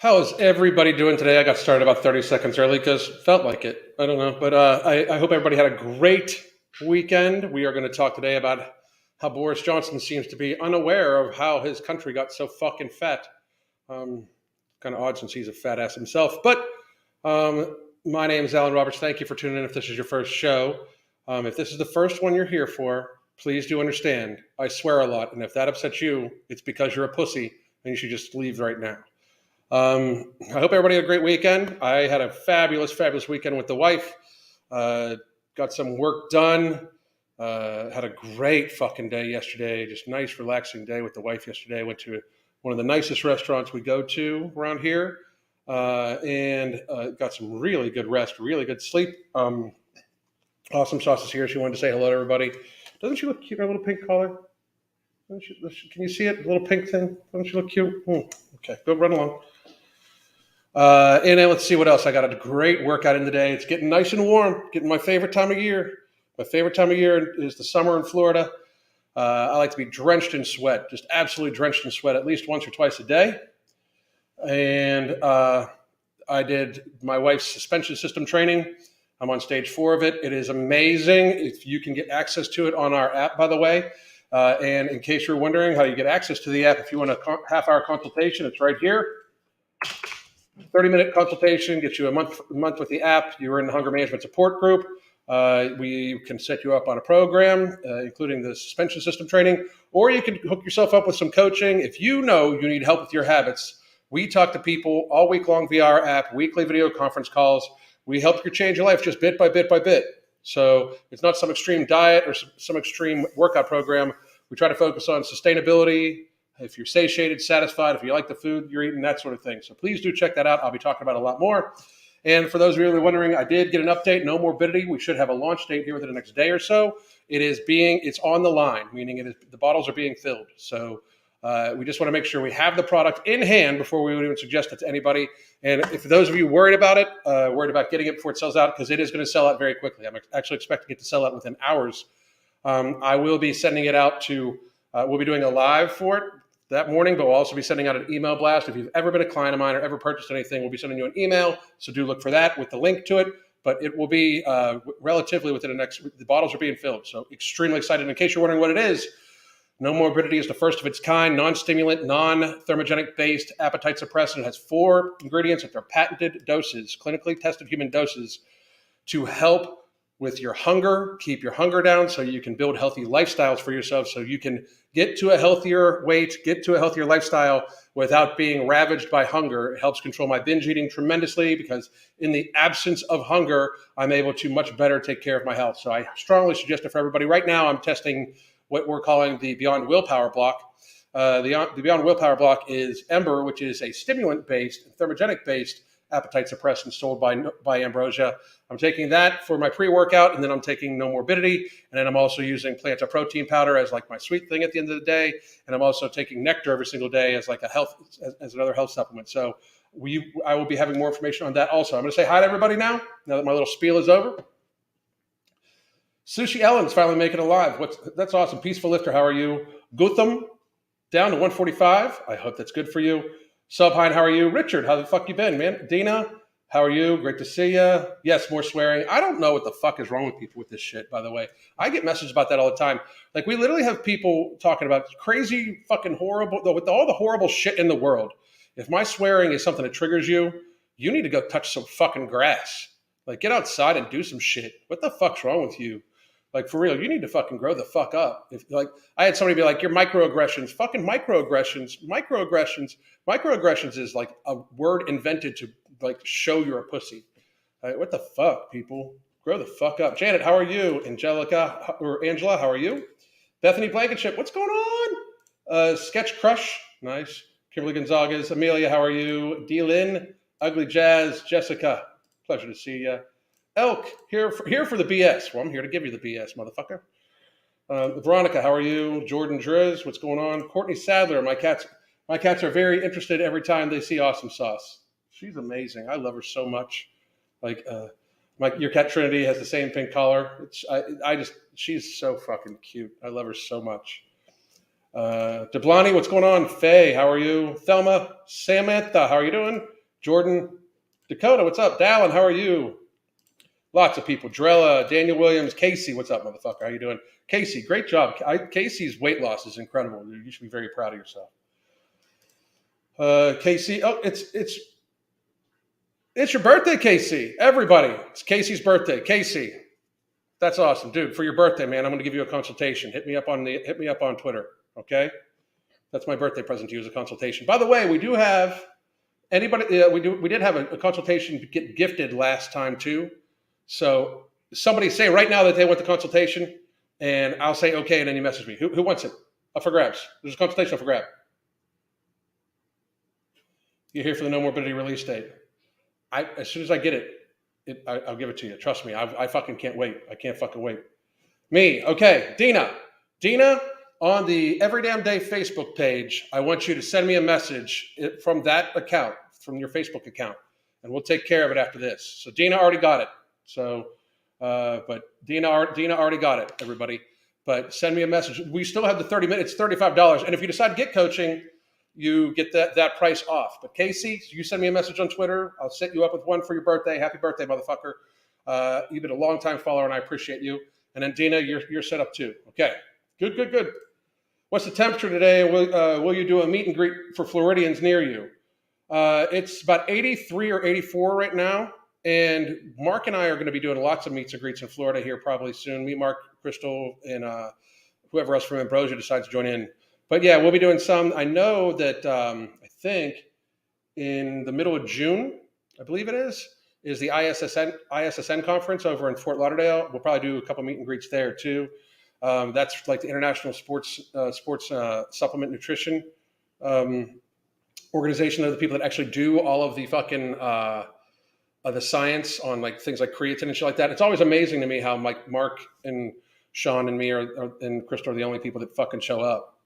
How's everybody doing today? I got started about 30 seconds early because felt like it. I don't know. But I hope everybody had a great weekend. We are going to talk today about how Boris Johnson seems to be unaware of how his country got so fucking fat. Um, Kind of odd since he's a fat ass himself. But my name is Alan Roberts. Thank you for tuning in if this is your first show. If this is the first one you're here for, please do understand. I swear a lot. And if that upsets you, it's because you're a pussy and you should just leave right now. I hope everybody had a great weekend. I had a fabulous, fabulous weekend with the wife. Got some work done. Had a great fucking day yesterday. Just nice, relaxing day with the wife yesterday. Went to one of the nicest restaurants we go to around here, and got some really good rest, really good sleep. Awesome Sauce is here. She wanted to say hello to everybody. Doesn't she look cute in her little pink collar? Can you see it? The little pink thing? Doesn't she look cute? Okay, go run along. And then let's see what else. I got a great workout in today. It's getting nice and warm, getting my favorite time of year. My favorite time of year is the summer in Florida. I like to be drenched in sweat, just absolutely drenched in sweat at least once or twice a day. And I did my wife's suspension system training. I'm on stage 4 of it. It is amazing. If you can get access to it on our app, by the way. And in case you're wondering how you get access to the app, if you want a half-hour consultation, it's right here. 30-minute consultation gets you a month with the app. You're in the hunger management support group. We can set you up on a program, including the suspension system training, or you can hook yourself up with some coaching. If you know you need help with your habits, we talk to people all week long via our app, weekly video conference calls. We help you change your life just bit by bit by bit. So it's not some extreme diet or some extreme workout program. We try to focus on sustainability, if you're satiated, satisfied, if you like the food you're eating, that sort of thing. So please do check that out. I'll be talking about it a lot more. And for those of you really wondering, I did get an update. No Morbidity. We should have a launch date here within the next day or so. It's on the line, meaning the bottles are being filled. So we just want to make sure we have the product in hand before we would even suggest it to anybody. And if those of you worried about it, worried about getting it before it sells out, because it is going to sell out very quickly. I'm actually expecting it to sell out within hours. I will be sending it out to, we'll be doing a live for it that morning, but we'll also be sending out an email blast. If you've ever been a client of mine or ever purchased anything, we'll be sending you an email. So do look for that with the link to it. But it will be relatively within the bottles are being filled. So extremely excited. In case you're wondering what it is, No Morbidity is the first of its kind, non-stimulant, non-thermogenic based appetite suppressant. It has 4 ingredients at their patented doses, clinically tested human doses, to help with your hunger, keep your hunger down so you can build healthy lifestyles for yourself, so you can get to a healthier weight, get to a healthier lifestyle without being ravaged by hunger. It helps control my binge eating tremendously because in the absence of hunger, I'm able to much better take care of my health. So I strongly suggest it for everybody. Right now, I'm testing what we're calling the Beyond Willpower Block. The Beyond Willpower Block is Ember, which is a stimulant-based, thermogenic-based appetite suppressant sold by Ambrosia. I'm taking that for my pre-workout, and then I'm taking No Morbidity, and then I'm also using Planta protein powder as like my sweet thing at the end of the day, and I'm also taking Nectar every single day as like as another health supplement. So I will be having more information on that also. I'm going to say hi to everybody now that my little spiel is over. Sushi Ellen's finally making it live. That's awesome. Peaceful Lifter, how are you? Gutham, down to 145. I hope that's good for you. Subhine, how are you? Richard, how the fuck you been, man? Dina, how are you? Great to see you. Yes, more swearing. I don't know what the fuck is wrong with people with this shit, by the way. I get messages about that all the time. Like, we literally have people talking about crazy, fucking horrible, with all the horrible shit in the world. If my swearing is something that triggers you, you need to go touch some fucking grass. Like, get outside and do some shit. What the fuck's wrong with you? Like, for real, you need to fucking grow the fuck up. If, like, I had somebody be like, your microaggressions, fucking microaggressions is like a word invented to like show you're a pussy. Like, what the fuck, people? Grow the fuck up. Janet, how are you? Angela, how are you? Bethany Blankenship, what's going on? Sketch Crush, nice. Kimberly Gonzalez, Amelia, how are you? D-Lynn, Ugly Jazz, Jessica, pleasure to see you. Elk, here for the BS. Well, I'm here to give you the BS, motherfucker. Veronica, how are you? Jordan Driz, what's going on? Courtney Sadler, my cats are very interested every time they see Awesome Sauce. She's amazing. I love her so much. Like, your cat Trinity has the same pink collar. She's so fucking cute. I love her so much. Deblani, what's going on? Faye, how are you? Thelma, Samantha, how are you doing? Jordan, Dakota, what's up? Dallin, how are you? Lots of people. Drella, Daniel Williams, Casey, what's up, motherfucker? How you doing? Casey, great job. Casey's weight loss is incredible. You should be very proud of yourself. Casey, oh, it's your birthday, Casey. Everybody, it's Casey's birthday. Casey, that's awesome, dude. For your birthday, man, I'm going to give you a consultation. Hit me up on Twitter, okay? That's my birthday present to you as a consultation. By the way, we do have anybody. We did have a consultation get gifted last time too. So somebody say right now that they want the consultation, and I'll say okay, and then you message me. Who wants it? Up for grabs. There's a consultation up for grab. You're here for the no morbidity release date. As soon as I get it, I'll give it to you. Trust me. I fucking can't wait. I can't fucking wait. Me. Okay. Dina, on the Every Damn Day Facebook page, I want you to send me a message from that account, from your Facebook account, and we'll take care of it after this. So Dina already got it. So, but Dina already got it, everybody. But send me a message. We still have the 30 minutes, $35. And if you decide to get coaching, you get that price off. But Casey, you send me a message on Twitter. I'll set you up with one for your birthday. Happy birthday, motherfucker. You've been a long time follower, and I appreciate you. And then Dina, you're set up too. Okay, good. What's the temperature today? Will you do a meet and greet for Floridians near you? It's about 83 or 84 right now. And Mark and I are going to be doing lots of meets and greets in Florida here probably soon. Me, Mark, Crystal, and whoever else from Ambrosia decides to join in. But yeah, we'll be doing some. I know that I think in the middle of June, I believe it is the ISSN conference over in Fort Lauderdale. We'll probably do a couple meet and greets there too. That's like the International Sports Supplement Nutrition organization. They're the people that actually do all of the fucking the science on like things like creatine and shit like that. It's always amazing to me how like Mark and Sean and me and Crystal are the only people that fucking show up.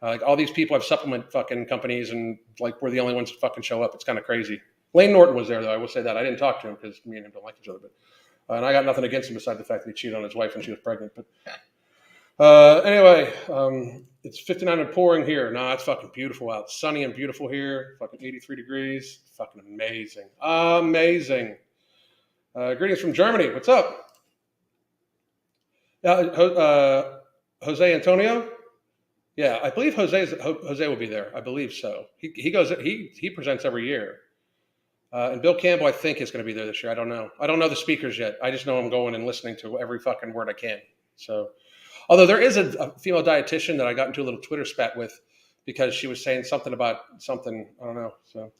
Like all these people have supplement fucking companies, and like we're the only ones that fucking show up. It's kind of crazy. Lane Norton was there though. I will say that. I didn't talk to him because me and him don't like each other. But and I got nothing against him besides the fact that he cheated on his wife when she was pregnant. But anyway, it's 59 and pouring here. Nah, it's fucking beautiful out. Sunny and beautiful here. Fucking 83 degrees. Fucking amazing. Amazing. Greetings from Germany. What's up? Jose Antonio. Yeah, I believe Jose will be there. I believe so. He presents every year. And Bill Campbell, I think, is going to be there this year. I don't know. I don't know the speakers yet. I just know I'm going and listening to every fucking word I can. So, although there is a female dietitian that I got into a little Twitter spat with because she was saying something about something. I don't know. So,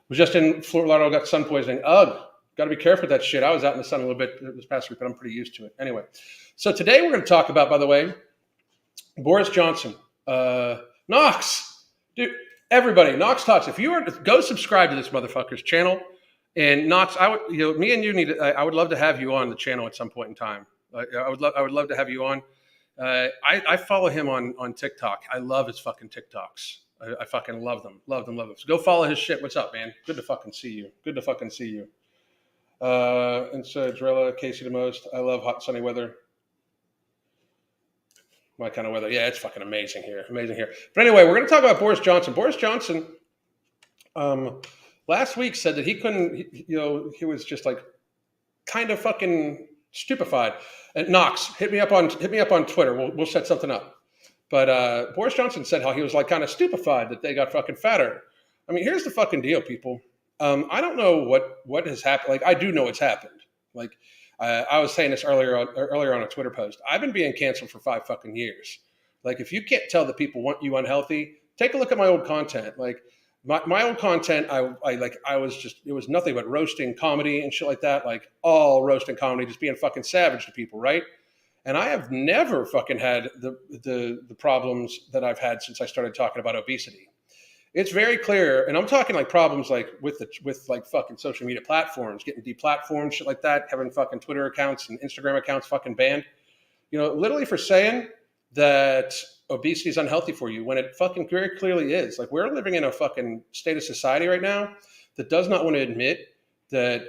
was just in Fort Lauderdale, got sun poisoning. Ugh, got to be careful with that shit. I was out in the sun a little bit this past week, but I'm pretty used to it. Anyway, so today we're going to talk about, by the way, Boris Johnson. Knox, dude, everybody, Knox Talks. If you are, go subscribe to this motherfucker's channel. And Knox, I would, me and you I would love to have you on the channel at some point in time. I would love to have you on. I follow him on TikTok. I love his fucking TikToks. I fucking love them. So go follow his shit. What's up, man? Good to fucking see you. And so Drella, Casey the most. I love hot sunny weather. My kind of weather. Yeah, it's fucking amazing here. But anyway, we're going to talk about Boris Johnson. Boris Johnson last week said that he couldn't, he was just like kind of fucking stupefied. And Knox, hit me up on Twitter. We'll set something up. But Boris Johnson said how he was like kind of stupefied that they got fucking fatter. I mean, here's the fucking deal, people. I don't know what has happened. Like, I do know what's happened. Like, I was saying this earlier on a Twitter post. I've been being canceled for 5 fucking years. Like, if you can't tell that people want you unhealthy, take a look at my old content. Like, my old content, it was nothing but roasting comedy and shit like that. Like, all roasting comedy, just being fucking savage to people, right? And I have never fucking had the problems that I've had since I started talking about obesity. It's very clear, and I'm talking like problems like with like fucking social media platforms, getting deplatformed, shit like that, having fucking Twitter accounts and Instagram accounts fucking banned. Literally for saying that obesity is unhealthy for you when it fucking very clearly is. Like, we're living in a fucking state of society right now that does not want to admit that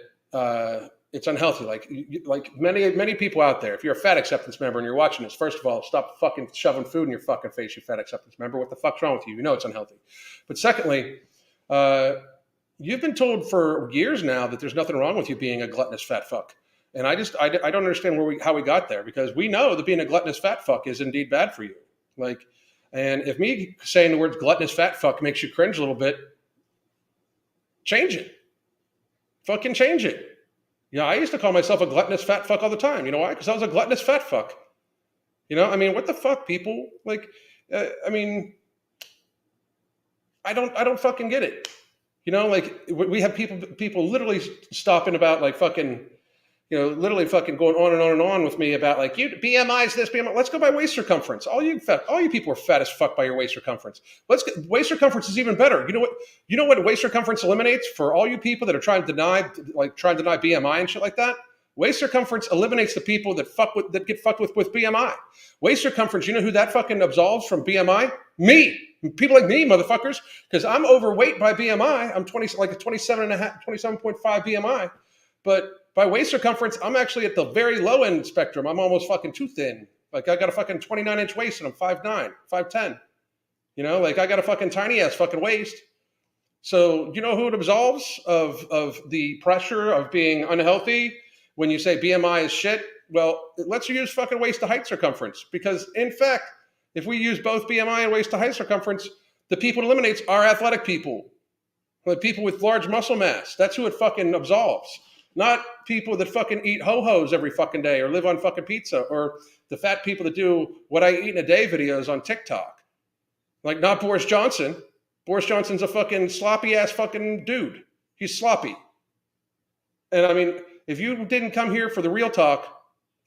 it's unhealthy. Like many people out there, if you're a fat acceptance member and you're watching this, first of all, stop fucking shoving food in your fucking face, you fat acceptance member. What the fuck's wrong with you? You know it's unhealthy. But secondly, you've been told for years now that there's nothing wrong with you being a gluttonous fat fuck. And I don't understand how we got there, because we know that being a gluttonous fat fuck is indeed bad for you. Like, and if me saying the words gluttonous fat fuck makes you cringe a little bit, change it. Fucking change it. You know, I used to call myself a gluttonous fat fuck all the time. You know why? Because I was a gluttonous fat fuck. You know, I mean, what the fuck, people? Like, I mean, I don't fucking get it. You know, like we have people literally stopping about like fucking, you know, literally fucking going on and on and on with me about like, you BMI's this, BMI. Let's go by waist circumference. All you people are fat as fuck by your waist circumference. Waist circumference is even better. You know what waist circumference eliminates for all you people that are trying to deny BMI and shit like that? Waist circumference eliminates the people that get fucked with BMI. Waist circumference, you know who that fucking absolves from BMI? Me. People like me, motherfuckers, because I'm overweight by BMI. I'm 27.5 BMI, but by waist circumference, I'm actually at the very low end spectrum. I'm almost fucking too thin. Like I got a fucking 29-inch waist and I'm 5'9", 5'10". You know, like I got a fucking tiny ass fucking waist. So you know who it absolves of the pressure of being unhealthy when you say BMI is shit? Well, it lets you use fucking waist to height circumference, because in fact, if we use both BMI and waist to height circumference, the people it eliminates are athletic people. Like people with large muscle mass. That's who it fucking absolves. Not people that fucking eat ho-hos every fucking day or live on fucking pizza, or the fat people that do what I eat in a day videos on TikTok. Like not Boris Johnson. Boris Johnson's a fucking sloppy ass fucking dude. He's sloppy. And I mean, if you didn't come here for the real talk,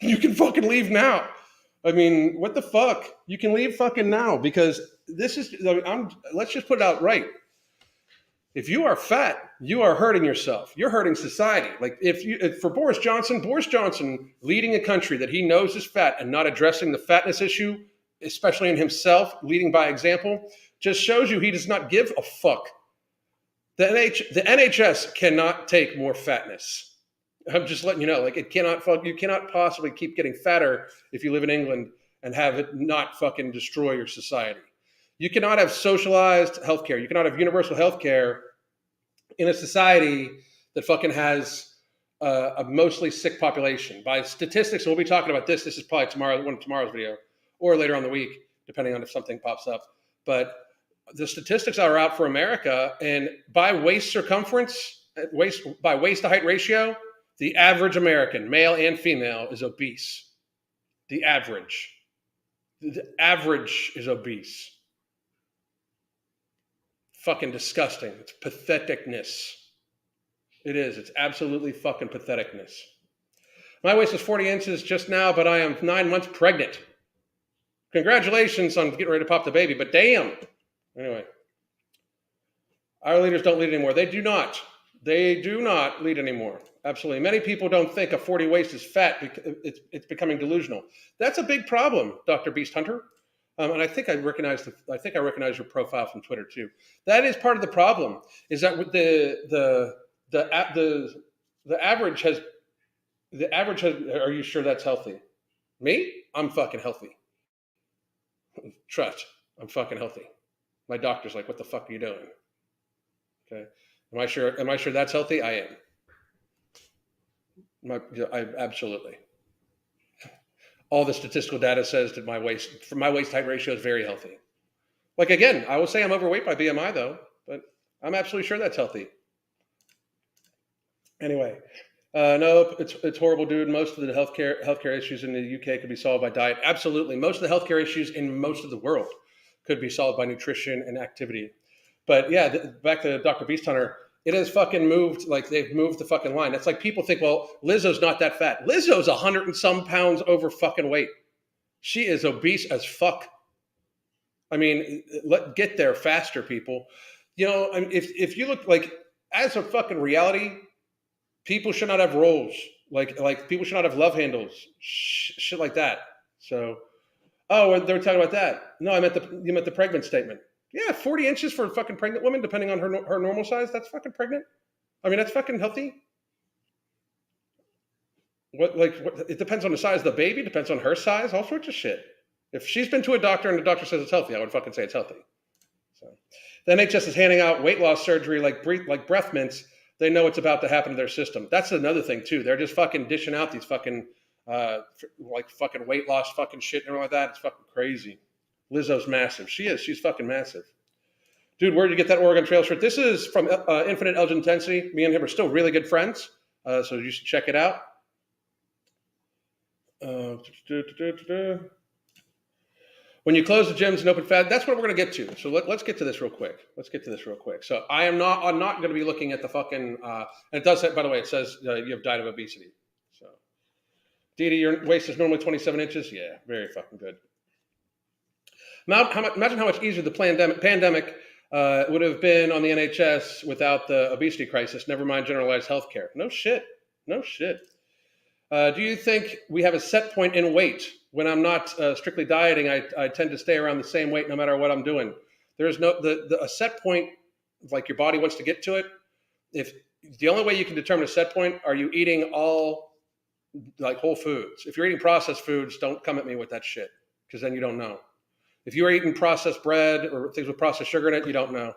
you can fucking leave now. I mean, what the fuck? You can leave fucking now, because this is, let's just put it out right. If you are fat, you are hurting yourself. You're hurting society. Like for Boris Johnson leading a country that he knows is fat and not addressing the fatness issue, especially in himself, leading by example, just shows you he does not give a fuck. The NHS cannot take more fatness. I'm just letting you know, like you cannot possibly keep getting fatter if you live in England and have it not fucking destroy your society. You cannot have socialized healthcare. You cannot have universal healthcare in a society that fucking has a mostly sick population. By statistics, and we'll be talking about this. This is probably one of tomorrow's video, or later on the week, depending on if something pops up. But the statistics are out for America, and by waist circumference, by waist to height ratio, the average American, male and female, is obese. The average is obese. Fucking disgusting. It's patheticness. It is. It's absolutely fucking patheticness. My waist is 40 inches just now, but I am 9 months pregnant. Congratulations on getting ready to pop the baby, but damn. Anyway. Our leaders don't lead anymore. They do not. They do not lead anymore. Absolutely. Many people don't think a 40 waist is fat because it's becoming delusional. That's a big problem, Dr. Beast Hunter. And I think I recognize your profile from Twitter too. That is part of the problem. Is that with the average has. Are you sure that's healthy? Me? I'm fucking healthy. Trust. I'm fucking healthy. My doctor's like, "What the fuck are you doing?" Okay. Am I sure that's healthy? I am. Absolutely. All the statistical data says that my waist height ratio is very healthy. Like again, I will say I'm overweight by BMI though, but I'm absolutely sure that's healthy. Anyway, no, it's horrible, dude. Most of the healthcare issues in the UK could be solved by diet. Absolutely, most of the healthcare issues in most of the world could be solved by nutrition and activity. But yeah, back to Dr. Beast Hunter. It has fucking moved, like they've moved the fucking line. It's like people think, well, Lizzo's not that fat. Lizzo's 100 and some pounds over fucking weight. She is obese as fuck. I mean, get there faster, people. You know, I mean, if you look like as a fucking reality, people should not have roles. Like people should not have love handles, shit like that. So, oh, they were talking about that. No, you meant the pregnant statement. Yeah, 40 inches for a fucking pregnant woman, depending on her normal size. That's fucking pregnant. I mean, that's fucking healthy. It depends on the size of the baby, depends on her size, all sorts of shit. If she's been to a doctor and the doctor says it's healthy, I would fucking say it's healthy. So the NHS is handing out weight loss surgery like breath mints. They know it's about to happen to their system. That's another thing too. They're just fucking dishing out these fucking fucking weight loss fucking shit and everything like that. It's fucking crazy. Lizzo's massive. She is. She's fucking massive. Dude, where'd you get that Oregon Trail shirt? This is from Infinite Elgin Intensity. Me and him are still really good friends, so you should check it out. When you close the gyms and open fat, that's what we're going to get to. So let's get to this real quick. So I'm not going to be looking at the fucking, and it does say, by the way, it says you have died of obesity. So, Didi, your waist is normally 27 inches. Yeah, very fucking good. Imagine how much easier the pandemic would have been on the NHS without the obesity crisis, never mind generalized healthcare. No shit. Do you think we have a set point in weight? When I'm not strictly dieting, I tend to stay around the same weight no matter what I'm doing. There's a set point, like your body wants to get to it. If the only way you can determine a set point, are you eating all like whole foods? If you're eating processed foods, don't come at me with that shit, because then you don't know. If you're eating processed bread or things with processed sugar in it, you don't know.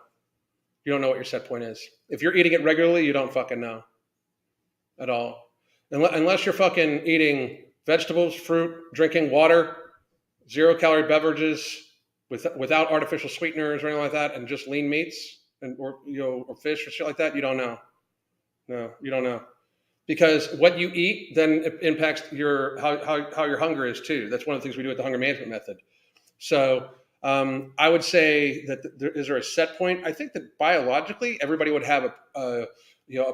You don't know what your set point is. If you're eating it regularly, you don't fucking know at all. Unless you're fucking eating vegetables, fruit, drinking water, 0-calorie beverages without artificial sweeteners or anything like that, and just lean meats or fish or shit like that, you don't know. No, you don't know. Because what you eat then impacts how your hunger is too. That's one of the things we do with the hunger management method. So I would say that is there a set point? I think that biologically everybody would have a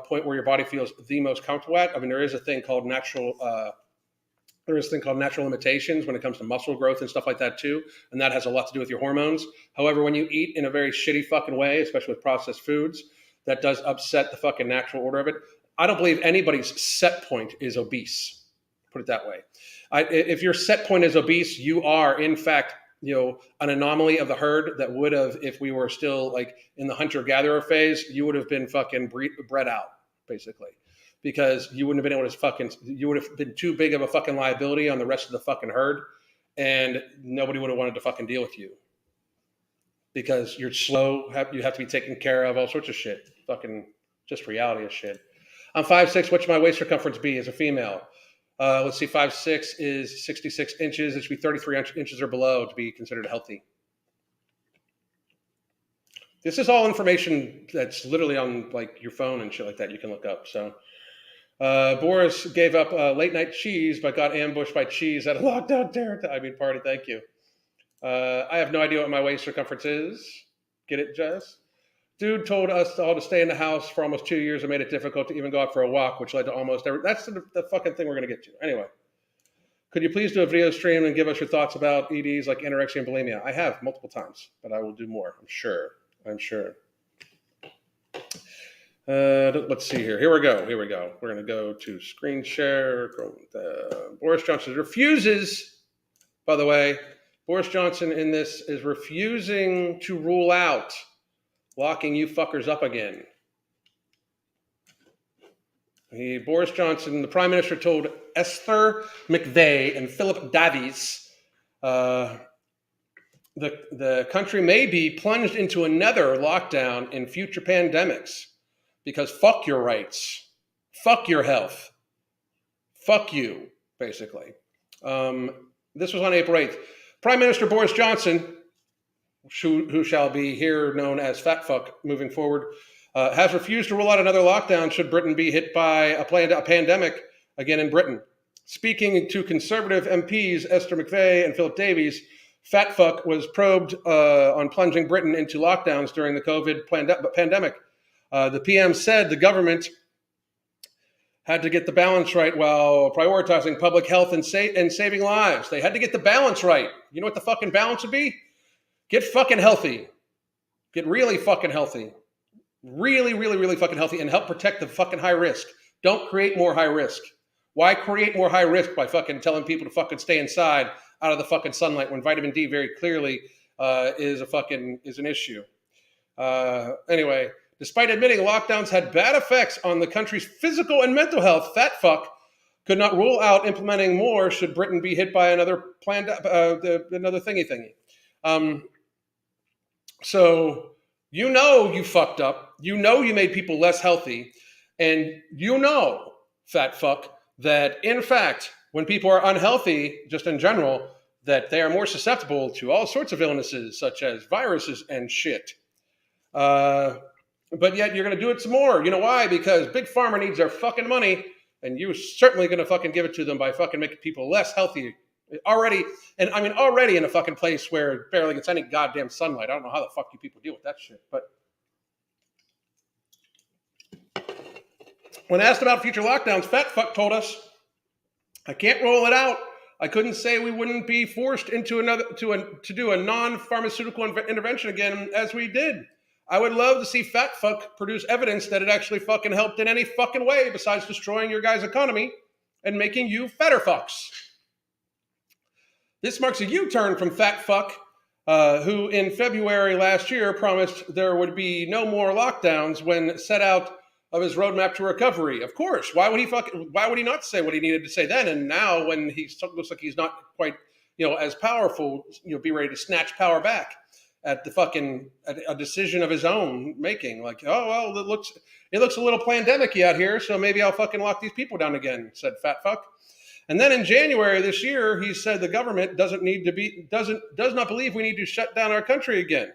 point where your body feels the most comfortable at. I mean, there is a thing called natural limitations when it comes to muscle growth and stuff like that too, and that has a lot to do with your hormones. However, when you eat in a very shitty fucking way, especially with processed foods, that does upset the fucking natural order of it. I don't believe anybody's set point is obese. Put it that way. If your set point is obese, you are in fact an anomaly of the herd that would have, if we were still like in the hunter-gatherer phase, you would have been fucking bred out, basically. Because you wouldn't have been able to you would have been too big of a fucking liability on the rest of the fucking herd, and nobody would have wanted to fucking deal with you. Because you're slow, you have to be taken care of, all sorts of shit. Fucking just reality of shit. I'm 5'6", what should my waist circumference be as a female? Let's see, 5'6" is 66 inches. It should be 33 inches or below to be considered healthy. This is all information that's literally on like your phone and shit like that you can look up. So Boris gave up late night cheese but got ambushed by cheese at a lockdown party. Thank you. I have no idea what my waist circumference is. Get it, Jess? Dude told us all to stay in the house for almost 2 years and made it difficult to even go out for a walk, which led to almost every... That's the fucking thing we're going to get to. Anyway, could you please do a video stream and give us your thoughts about EDs like anorexia and bulimia? I have multiple times, but I will do more. I'm sure. Let's see here. Here we go. We're going to go to screen share. Boris Johnson refuses, by the way, Boris Johnson in this is refusing to rule out locking you fuckers up again. Boris Johnson, the Prime Minister, told Esther McVeigh and Philip Davies the country may be plunged into another lockdown in future pandemics because fuck your rights, fuck your health, fuck you, basically. This was on April 8th. Prime Minister Boris Johnson, who shall be here known as Fat Fuck moving forward, has refused to rule out another lockdown should Britain be hit by a pandemic again in Britain. Speaking to Conservative MPs Esther McVeigh and Philip Davies, Fat Fuck was probed on plunging Britain into lockdowns during the COVID pandemic. The PM said the government had to get the balance right while prioritizing public health and saving lives. They had to get the balance right. You know what the fucking balance would be? Get fucking healthy. Get really fucking healthy. Really, really, really fucking healthy and help protect the fucking high risk. Don't create more high risk. Why create more high risk by fucking telling people to fucking stay inside out of the fucking sunlight when vitamin D very clearly is an issue. Anyway, despite admitting lockdowns had bad effects on the country's physical and mental health, Fat Fuck could not rule out implementing more should Britain be hit by another another thingy. So you fucked up. You made people less healthy, and fat fuck, that in fact, when people are unhealthy, just in general, that they are more susceptible to all sorts of illnesses, such as viruses and shit. But yet you're going to do it some more. You know why? Because Big Pharma needs their fucking money, and you're certainly going to fucking give it to them by fucking making people less healthy. Already in a fucking place where it barely gets any goddamn sunlight. I don't know how the fuck you people deal with that shit. But when asked about future lockdowns, fat fuck told us, I can't roll it out. I couldn't say we wouldn't be forced into to do a non-pharmaceutical intervention again as we did. I would love to see fat fuck produce evidence that it actually fucking helped in any fucking way besides destroying your guys' economy and making you fatter fucks. This marks a U-turn from fat fuck, who in February last year promised there would be no more lockdowns when set out of his roadmap to recovery. Of course, why would he not say what he needed to say then? And now, when he looks like he's not quite, as powerful, be ready to snatch power back at a decision of his own making. Like, oh well, it looks a little pandemic-y out here, so maybe I'll fucking lock these people down again, said fat fuck. And then in January this year, he said the government does not believe we need to shut down our country again.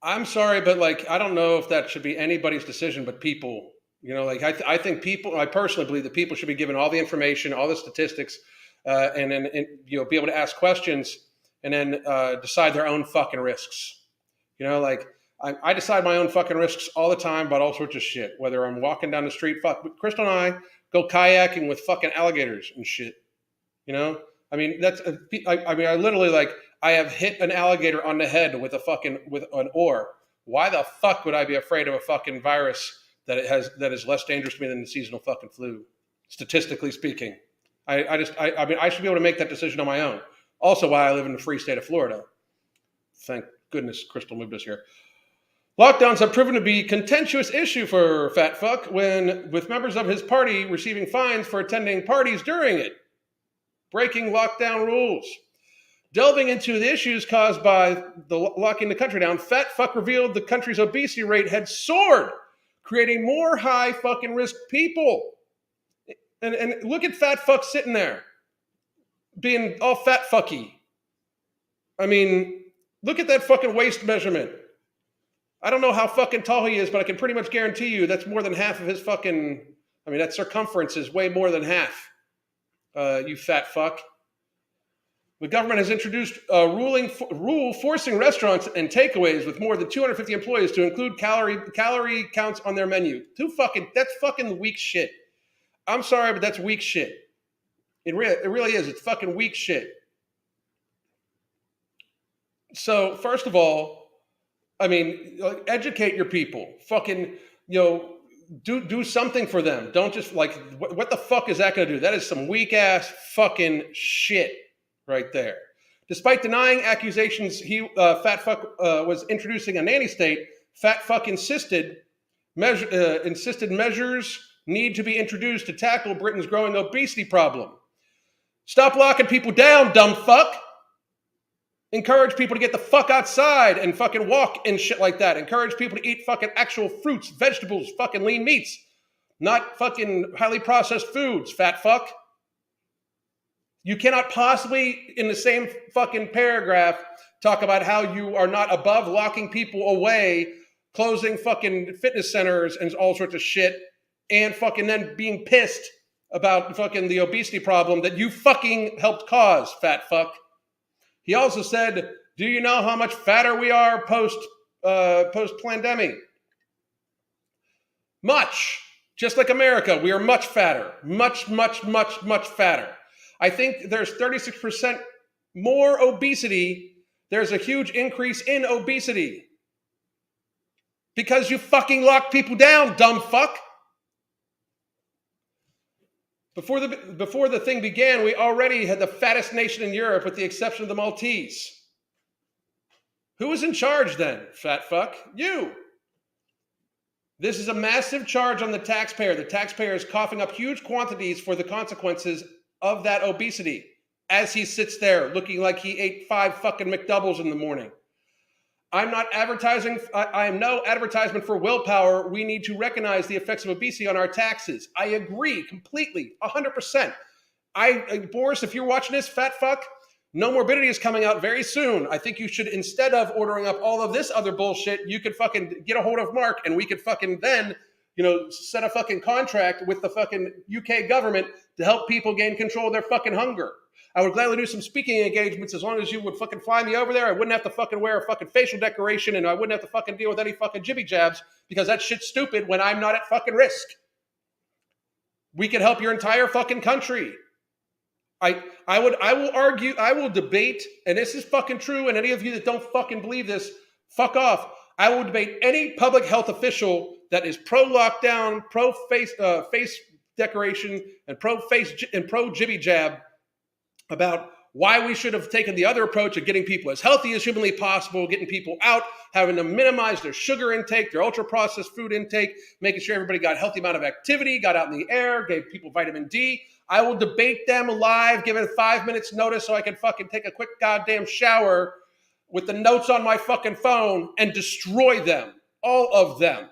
I'm sorry, but I don't know if that should be anybody's decision but people. I think people. I personally believe that people should be given all the information, all the statistics, and then be able to ask questions and then decide their own fucking risks. I decide my own fucking risks all the time about all sorts of shit. Whether I'm walking down the street, Crystal and I go kayaking with fucking alligators and shit. I literally I have hit an alligator on the head with an oar. Why the fuck would I be afraid of a fucking virus that is less dangerous to me than the seasonal fucking flu? Statistically speaking, I should be able to make that decision on my own. Also, why I live in the free state of Florida. Thank goodness Crystal moved us here. Lockdowns have proven to be a contentious issue for fat fuck, with members of his party receiving fines for attending parties during it, breaking lockdown rules. Delving into the issues caused by the locking the country down, fat fuck revealed the country's obesity rate had soared, creating more high fucking risk people. And look at fat fuck sitting there, being all fat fucky. Look at that fucking waist measurement. I don't know how fucking tall he is, but I can pretty much guarantee you that's more than half of his fucking... that circumference is way more than half, you fat fuck. The government has introduced a rule forcing restaurants and takeaways with more than 250 employees to include calorie counts on their menu. That's fucking weak shit. I'm sorry, but that's weak shit. It really is. It's fucking weak shit. So, first of all, educate your people. Fucking, do something for them. Don't just what the fuck is that going to do? That is some weak ass fucking shit right there. Despite denying accusations, fat fuck was introducing a nanny state. Fat fuck insisted measures need to be introduced to tackle Britain's growing obesity problem. Stop locking people down, dumb fuck. Encourage people to get the fuck outside and fucking walk and shit like that. Encourage people to eat fucking actual fruits, vegetables, fucking lean meats, not fucking highly processed foods, fat fuck. You cannot possibly, in the same fucking paragraph, talk about how you are not above locking people away, closing fucking fitness centers and all sorts of shit, and fucking then being pissed about fucking the obesity problem that you fucking helped cause, fat fuck. He also said, do you know how much fatter we are post-pandemic? Much. Just like America, we are much fatter. Much, much, much, much fatter. I think there's 36% more obesity. There's a huge increase in obesity. Because you fucking lock people down, dumb fuck. Before the thing began, we already had the fattest nation in Europe with the exception of the Maltese. Who was in charge then, fat fuck? You. This is a massive charge on the taxpayer. The taxpayer is coughing up huge quantities for the consequences of that obesity as he sits there looking like he ate 5 fucking McDoubles in the morning. I'm not advertising. I am no advertisement for willpower. We need to recognize the effects of obesity on our taxes. I agree completely, 100%. Boris, if you're watching this, fat fuck, No Morbidity is coming out very soon. I think you should, instead of ordering up all of this other bullshit, you could fucking get a hold of Mark and we could fucking then, set a fucking contract with the fucking UK government to help people gain control of their fucking hunger. I would gladly do some speaking engagements as long as you would fucking fly me over there. I wouldn't have to fucking wear a fucking facial decoration and I wouldn't have to fucking deal with any fucking jibby jabs because that shit's stupid when I'm not at fucking risk. We could help your entire fucking country. I will argue, I will debate, and this is fucking true, and any of you that don't fucking believe this, fuck off. I will debate any public health official that is pro-lockdown, pro-face decoration, and pro-jibby jab about why we should have taken the other approach of getting people as healthy as humanly possible, getting people out, having to minimize their sugar intake, their ultra-processed food intake, making sure everybody got a healthy amount of activity, got out in the air, gave people vitamin D. I will debate them live, give it 5 minutes notice so I can fucking take a quick goddamn shower with the notes on my fucking phone and destroy them. All of them.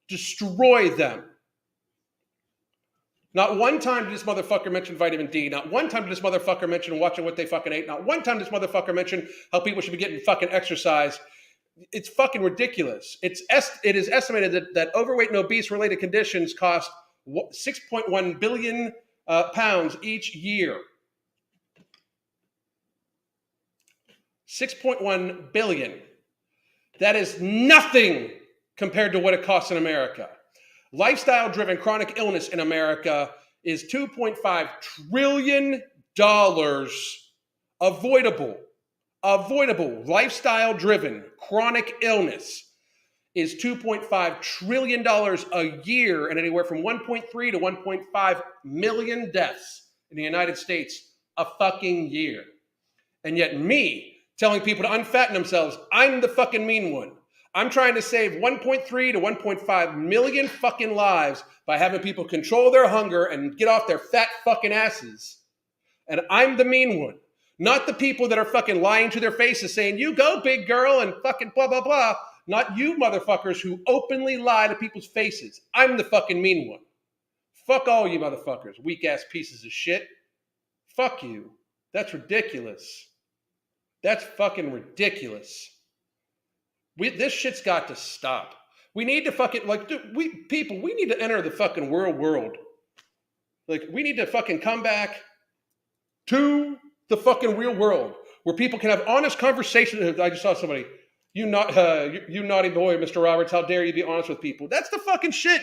Destroy them. Not one time did this motherfucker mention vitamin D. Not one time did this motherfucker mention watching what they fucking ate. Not one time did this motherfucker mention how people should be getting fucking exercise. It's fucking ridiculous. It is estimated that overweight and obese related conditions cost 6.1 billion pounds each year. 6.1 billion. That is nothing compared to what it costs in America. Lifestyle-driven chronic illness in America is $2.5 trillion avoidable. Avoidable lifestyle-driven chronic illness is $2.5 trillion a year and anywhere from 1.3 to 1.5 million deaths in the United States a fucking year. And yet me telling people to unfatten themselves, I'm the fucking mean one. I'm trying to save 1.3 to 1.5 million fucking lives by having people control their hunger and get off their fat fucking asses. And I'm the mean one. Not the people that are fucking lying to their faces saying, you go big girl and fucking blah, blah, blah. Not you motherfuckers who openly lie to people's faces. I'm the fucking mean one. Fuck all you motherfuckers, weak ass pieces of shit. Fuck you. That's ridiculous. That's fucking ridiculous. This shit's got to stop. We need to fucking, we need to enter the fucking world. We need to fucking come back to the fucking real world where people can have honest conversations. I just saw somebody, you naughty boy, Mr. Roberts, how dare you be honest with people? That's the fucking shit.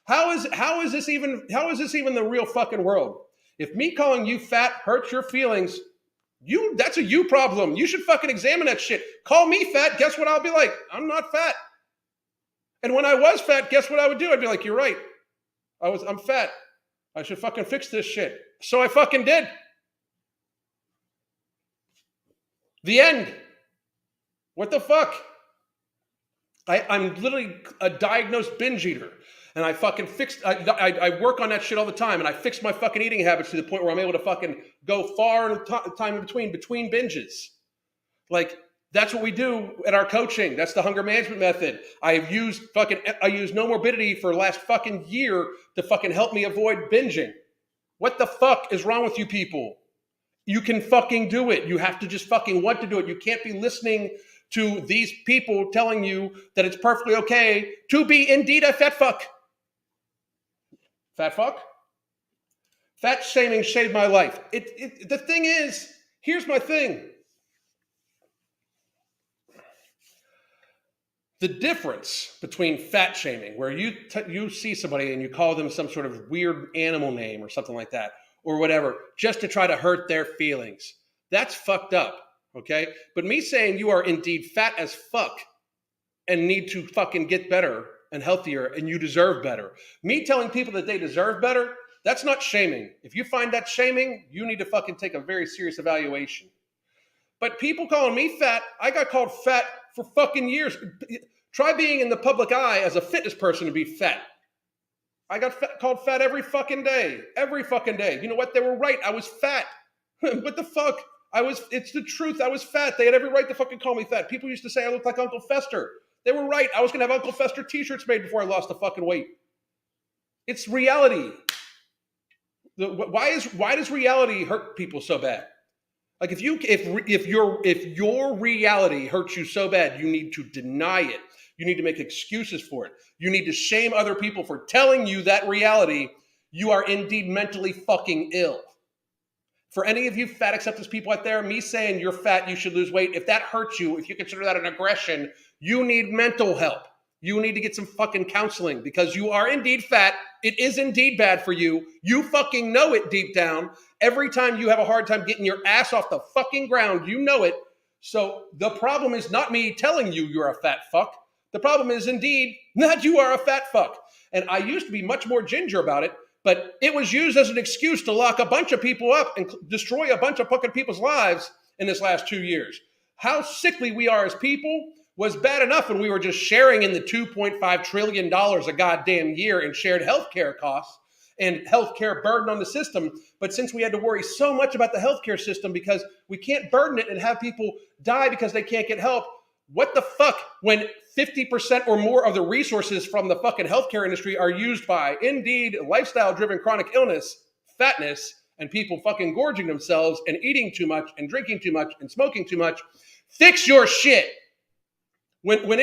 How is this even the real fucking world? If me calling you fat hurts your feelings, that's a you problem. You should fucking examine that shit. Call me fat, guess what I'll be like? I'm not fat. And when I was fat, guess what I would do? I'd be like, you're right. I'm fat. I should fucking fix this shit. So I fucking did. The end. What the fuck? I'm literally a diagnosed binge eater. And I fucking I work on that shit all the time. And I fixed my fucking eating habits to the point where I'm able to fucking go far in time in between binges. That's what we do at our coaching. That's the hunger management method. I use No Morbidity for the last fucking year to fucking help me avoid binging. What the fuck is wrong with you people? You can fucking do it. You have to just fucking want to do it. You can't be listening to these people telling you that it's perfectly okay to be indeed a fat fuck. Fat fuck? Fat shaming saved my life. The thing is, here's my thing. The difference between fat shaming, where you see somebody and you call them some sort of weird animal name or something like that, or whatever, just to try to hurt their feelings, that's fucked up, okay? But me saying you are indeed fat as fuck and need to fucking get better and healthier and you deserve better. Me telling people that they deserve better, that's not shaming. If you find that shaming, you need to fucking take a very serious evaluation. But people calling me fat, I got called fat for fucking years. Try being in the public eye as a fitness person to be fat. I got called fat every fucking day. Every fucking day. You know what? They were right. I was fat. What the fuck? It's the truth. I was fat. They had every right to fucking call me fat. People used to say I looked like Uncle Fester. They were right. I was going to have Uncle Fester t-shirts made before I lost the fucking weight. It's reality. Why does reality hurt people so bad? Like if your reality hurts you so bad, you need to deny it. You need to make excuses for it. You need to shame other people for telling you that reality. You are indeed mentally fucking ill. For any of you fat acceptance people out there, me saying you're fat, you should lose weight, if that hurts you, if you consider that an aggression, you need mental help. You need to get some fucking counseling because you are indeed fat. It is indeed bad for you. You fucking know it deep down. Every time you have a hard time getting your ass off the fucking ground, you know it. So the problem is not me telling you you're a fat fuck. The problem is indeed that you are a fat fuck. And I used to be much more ginger about it, but it was used as an excuse to lock a bunch of people up and destroy a bunch of fucking people's lives in this last 2 years. How sickly we are as people was bad enough when we were just sharing in the $2.5 trillion a goddamn year in shared healthcare costs and healthcare burden on the system. But since we had to worry so much about the healthcare system because we can't burden it and have people die because they can't get help, what the fuck when 50% or more of the resources from the fucking healthcare industry are used by, indeed, lifestyle-driven chronic illness, fatness, and people fucking gorging themselves and eating too much and drinking too much and smoking too much? Fix your shit. When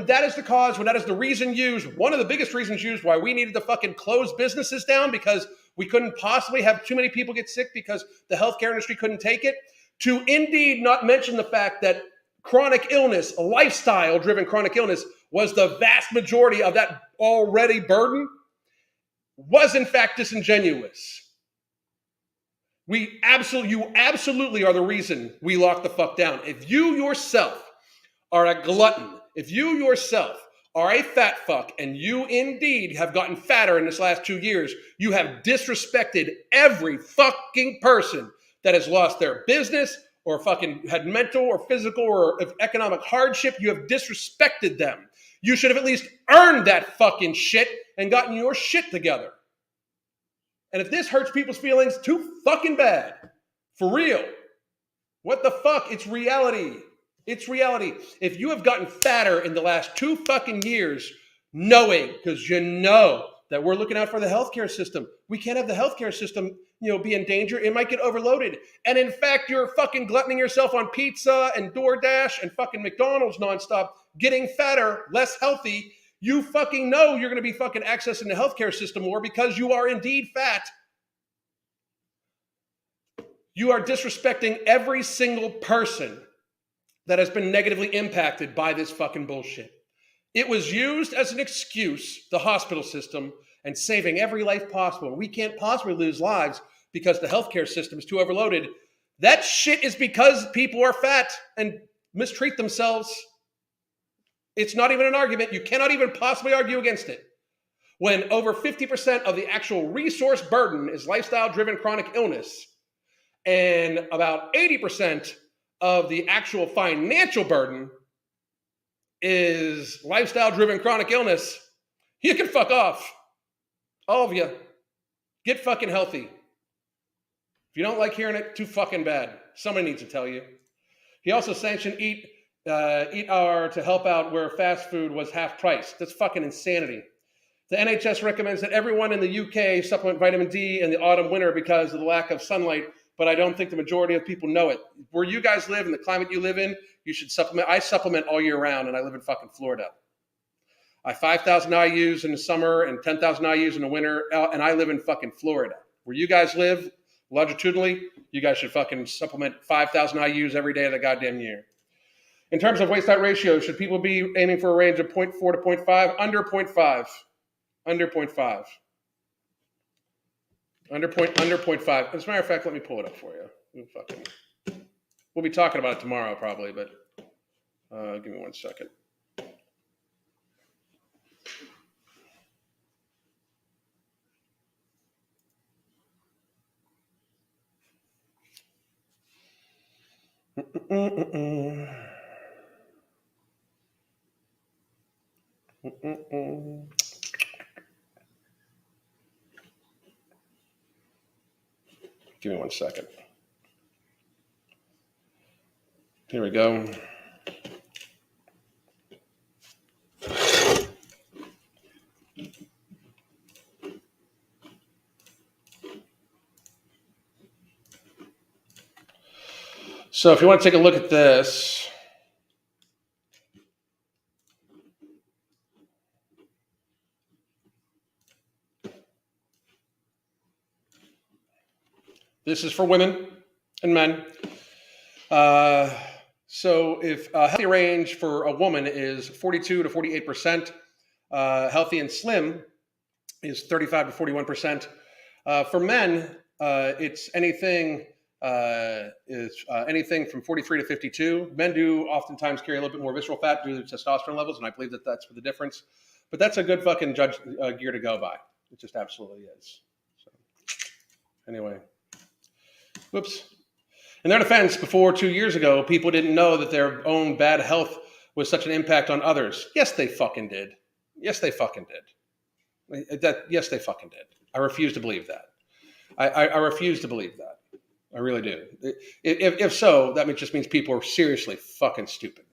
that is the cause, when that is the reason used, one of the biggest reasons used why we needed to fucking close businesses down because we couldn't possibly have too many people get sick because the healthcare industry couldn't take it, to indeed not mention the fact that chronic illness, a lifestyle-driven chronic illness, was the vast majority of that already burden, was in fact disingenuous. You absolutely are the reason we locked the fuck down. If you yourself are a glutton, if you yourself are a fat fuck and you indeed have gotten fatter in this last 2 years, you have disrespected every fucking person that has lost their business or fucking had mental or physical or economic hardship. You have disrespected them. You should have at least earned that fucking shit and gotten your shit together. And if this hurts people's feelings, too fucking bad. For real. What the fuck? It's reality. It's reality. If you have gotten fatter in the last 2 fucking years, knowing, because you know that we're looking out for the healthcare system. We can't have the healthcare system, be in danger. It might get overloaded. And in fact, you're fucking gluttoning yourself on pizza and DoorDash and fucking McDonald's nonstop, getting fatter, less healthy. You fucking know you're going to be fucking accessing the healthcare system more because you are indeed fat. You are disrespecting every single person that has been negatively impacted by this fucking bullshit. It was used as an excuse, the hospital system, and saving every life possible. We can't possibly lose lives because the healthcare system is too overloaded. That shit is because people are fat and mistreat themselves. It's not even an argument. You cannot even possibly argue against it. When over 50% of the actual resource burden is lifestyle-driven chronic illness, and about 80% of the actual financial burden is lifestyle-driven chronic illness, you can fuck off. All of you. Get fucking healthy. If you don't like hearing it, too fucking bad. Somebody needs to tell you. He also sanctioned Eat Our to help out where fast food was half price. That's fucking insanity. The NHS recommends that everyone in the UK supplement vitamin D in the autumn winter because of the lack of sunlight, but I don't think the majority of people know it. Where you guys live and the climate you live in, you should supplement. I supplement all year round, and I live in fucking Florida. I have 5,000 IUs in the summer and 10,000 IUs in the winter, and I live in fucking Florida. Where you guys live, longitudinally, you guys should fucking supplement 5,000 IUs every day of the goddamn year. In terms of waist-height ratio, should people be aiming for a range of 0.4 to 0.5? Under 0.5. Under 0.5. Under 0.5. As a matter of fact, let me pull it up for you. We'll be talking about it tomorrow probably, but give me 1 second. Give me 1 second. Here we go. So if you want to take a look at this, this is for women and men. So if a healthy range for a woman is 42 to 48%, healthy and slim is 35 to 41%. For men, it's anything anything from 43 to 52. Men do oftentimes carry a little bit more visceral fat due to testosterone levels, and I believe that that's for the difference. But that's a good fucking gear to go by. It just absolutely is. So, anyway, whoops. In their defense, before 2 years ago, people didn't know that their own bad health was such an impact on others. Yes, they fucking did. Yes, they fucking did. Yes, they fucking did. I refuse to believe that. I refuse to believe that. I really do. If so, that just means people are seriously fucking stupid.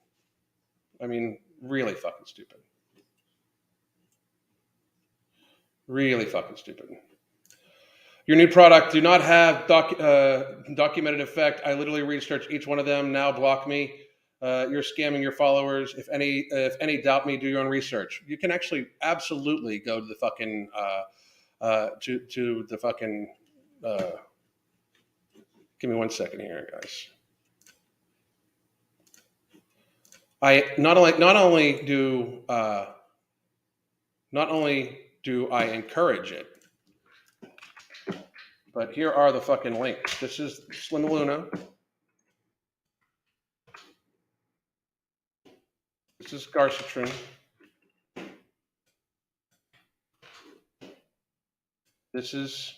I mean, really fucking stupid. Really fucking stupid. Your new product do not have documented effect. I literally researched each one of them. Now block me. You're scamming your followers. If any doubt me, do your own research. You can actually absolutely go to the fucking to the fucking. Give me 1 second here, guys. I not only do I encourage it, but here are the fucking links. This is Slim Luna. This is Garcitrin. This is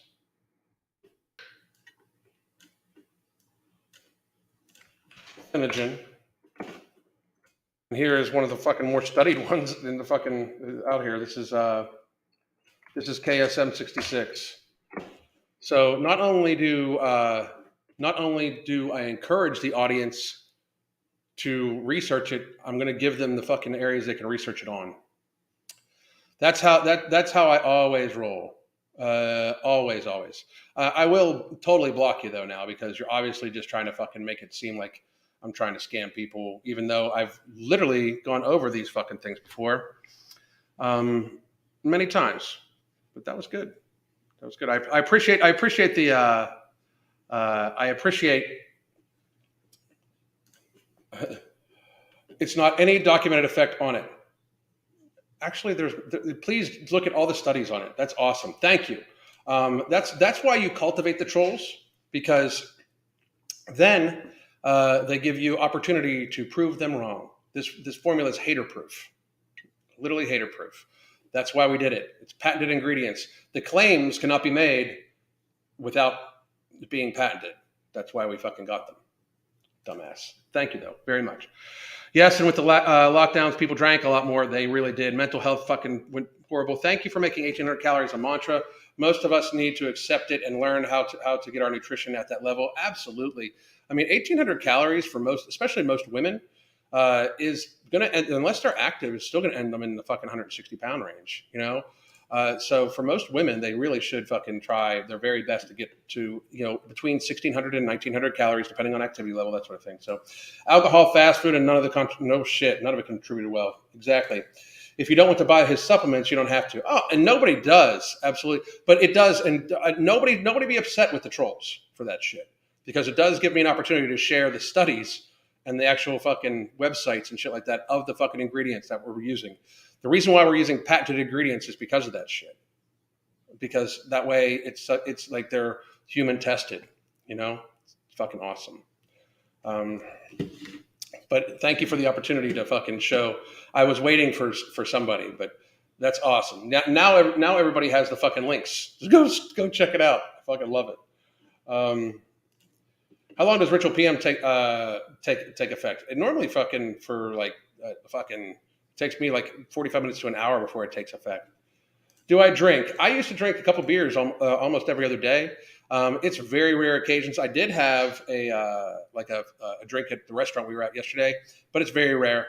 Inogen. And here is one of the fucking more studied ones in the fucking out here. This is KSM 66. So not only do I encourage the audience to research it, I'm going to give them the fucking areas they can research it on. That's how I always roll. Always. I will totally block you though now, because you're obviously just trying to fucking make it seem like I'm trying to scam people, even though I've literally gone over these fucking things before, many times. But that was good. That was good. I appreciate the it's not any documented effect on it. Actually, please look at all the studies on it. That's awesome. Thank you. That's why you cultivate the trolls, because then they give you opportunity to prove them wrong. This formula is hater proof, literally hater proof. That's why we did it. It's patented ingredients. The claims cannot be made without being patented. That's why we fucking got them. Dumbass. Thank you though, very much. Yes, and with the lockdowns, people drank a lot more. They really did. Mental health fucking went horrible. Thank you for making 1,800 calories a mantra. Most of us need to accept it and learn how to get our nutrition at that level. Absolutely. I mean, 1,800 calories for most, especially most women, is going to end, unless they're active, it's still going to end them in the fucking 160-pound range, you know? So for most women, they really should fucking try their very best to get to, between 1,600 and 1,900 calories, depending on activity level, that sort of thing. So alcohol, fast food, and none of it contributed well. Exactly. If you don't want to buy his supplements, you don't have to. Oh, and nobody does. Absolutely. But it does. And nobody be upset with the trolls for that shit, because it does give me an opportunity to share the studies and the actual fucking websites and shit like that of the fucking ingredients that we're using. The reason why we're using patented ingredients is because of that shit. Because that way it's like they're human tested, It's fucking awesome. But thank you for the opportunity to fucking show. I was waiting for somebody, but that's awesome. Now everybody has the fucking links. Just go check it out. I fucking love it. How long does Ritual PM take effect? It normally fucking for like fucking It takes me like 45 minutes to an hour before it takes effect. Do I drink? I used to drink a couple beers almost every other day. It's very rare occasions. I did have a drink at the restaurant we were at yesterday, but it's very rare.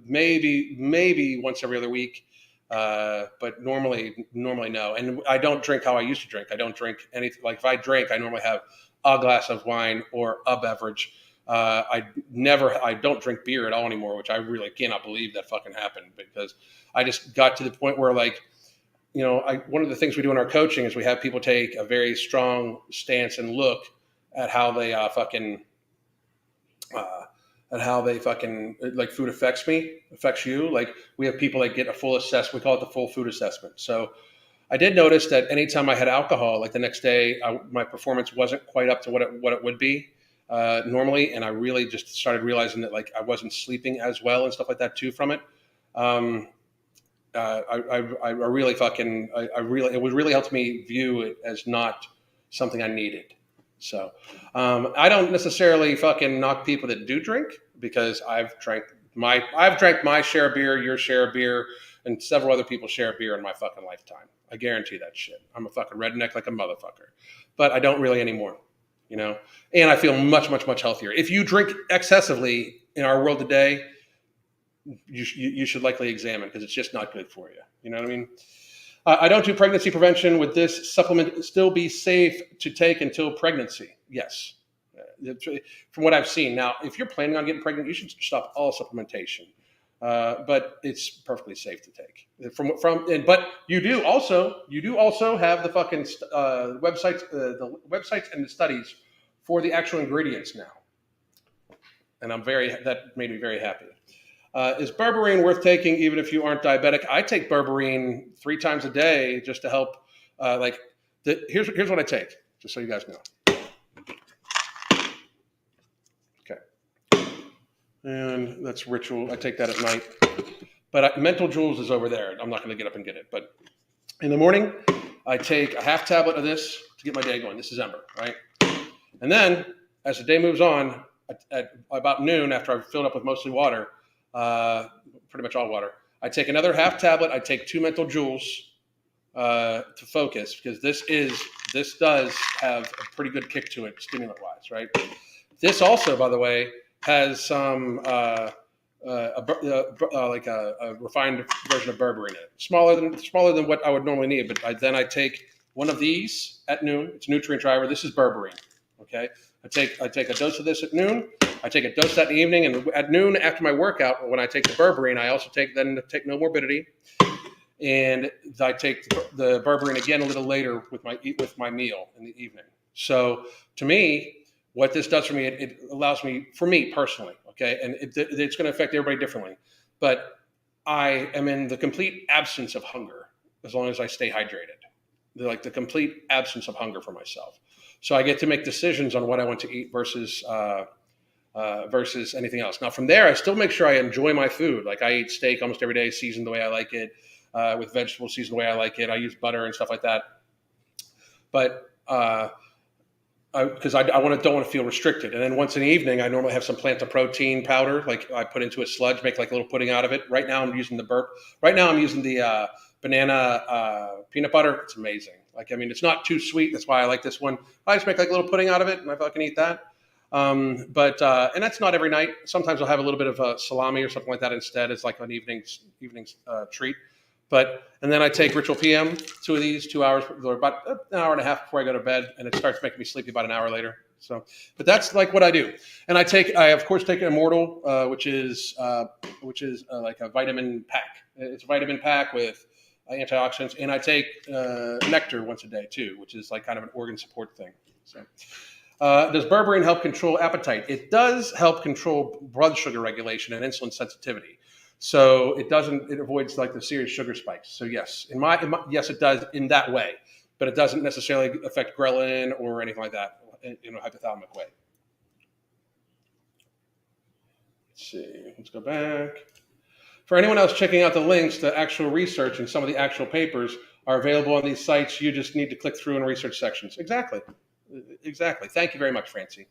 Maybe once every other week, but normally no. And I don't drink how I used to drink. I don't drink anything. Like if I drink, I normally have a glass of wine or a beverage. I don't drink beer at all anymore, which I really cannot believe that fucking happened, because I just got to the point where, like, one of the things we do in our coaching is we have people take a very strong stance and look at how they like food affects you. Like we have people that get a full assessment. We call it the full food assessment. So I did notice that anytime I had alcohol, like the next day, my performance wasn't quite up to what it would be normally. And I really just started realizing that, like, I wasn't sleeping as well and stuff like that too from it. It would really help me view it as not something I needed. So I don't necessarily fucking knock people that do drink, because I've drank my share of beer, your share of beer, and several other people's share of beer in my fucking lifetime. I guarantee that shit. I'm a fucking redneck like a motherfucker, but I don't really anymore, and I feel much, much, much healthier. If you drink excessively in our world today, you should likely examine, because it's just not good for you. You know what I mean? I don't do pregnancy prevention. Would this supplement still be safe to take until pregnancy? Yes. From what I've seen. Now, if you're planning on getting pregnant, you should stop all supplementation. But it's perfectly safe to take. But you do also have the fucking websites, the websites and the studies for the actual ingredients now. And that made me very happy. Is berberine worth taking even if you aren't diabetic? I take berberine 3 times a day just to help. Here's what I take, just so you guys know. Okay. And that's ritual. I take that at night. But Mental Jewels is over there. I'm not going to get up and get it. But in the morning, I take a half tablet of this to get my day going. This is Ember, right? And then as the day moves on, at about noon, after I've filled up with mostly water, pretty much all water, I take another half tablet. I take 2 Mental Jewels to focus, because this does have a pretty good kick to it, stimulant wise, right? This also, by the way, has some like a refined version of berberine in it, smaller than what I would normally need. But then I take one of these at noon. It's Nutrient Driver. This is berberine. Okay, I take a dose of this at noon. I take a dose that in the evening, and at noon after my workout, when I take the berberine, I also take no morbidity, and I take the berberine again a little later with my meal in the evening. So to me, what this does for me, it allows me, for me personally, okay, and it's going to affect everybody differently, but I am in the complete absence of hunger as long as I stay hydrated. Like the complete absence of hunger for myself. So I get to make decisions on what I want to eat versus anything else. Now from there, I still make sure I enjoy my food. Like I eat steak almost every day, seasoned the way I like it, with vegetables seasoned the way I like it. I use butter and stuff like that. But because I don't want to feel restricted. And then once in the evening, I normally have some plant protein powder, like I put into a sludge, make like a little pudding out of it. Right now I'm using the banana peanut butter. It's amazing. Like, I mean, it's not too sweet. That's why I like this one. I just make like a little pudding out of it, and I fucking eat that. And that's not every night. Sometimes I'll have a little bit of salami or something like that instead. It's like an evening treat. And then I take Ritual PM, 2 of these, 2 hours, or about an hour and a half before I go to bed, and it starts making me sleepy about an hour later. So, but that's like what I do. And I of course take Immortal, which is like a vitamin pack. It's a vitamin pack with antioxidants, and I take Nectar once a day too, which is like kind of an organ support thing. So, does berberine help control appetite? It does help control blood sugar regulation and insulin sensitivity. So it avoids like the serious sugar spikes. So yes, yes, it does in that way, but it doesn't necessarily affect ghrelin or anything like that in a hypothalamic way. Let's see, let's go back. For anyone else checking out the links, the actual research and some of the actual papers are available on these sites. You just need to click through in research sections. Exactly. Thank you very much, Francie.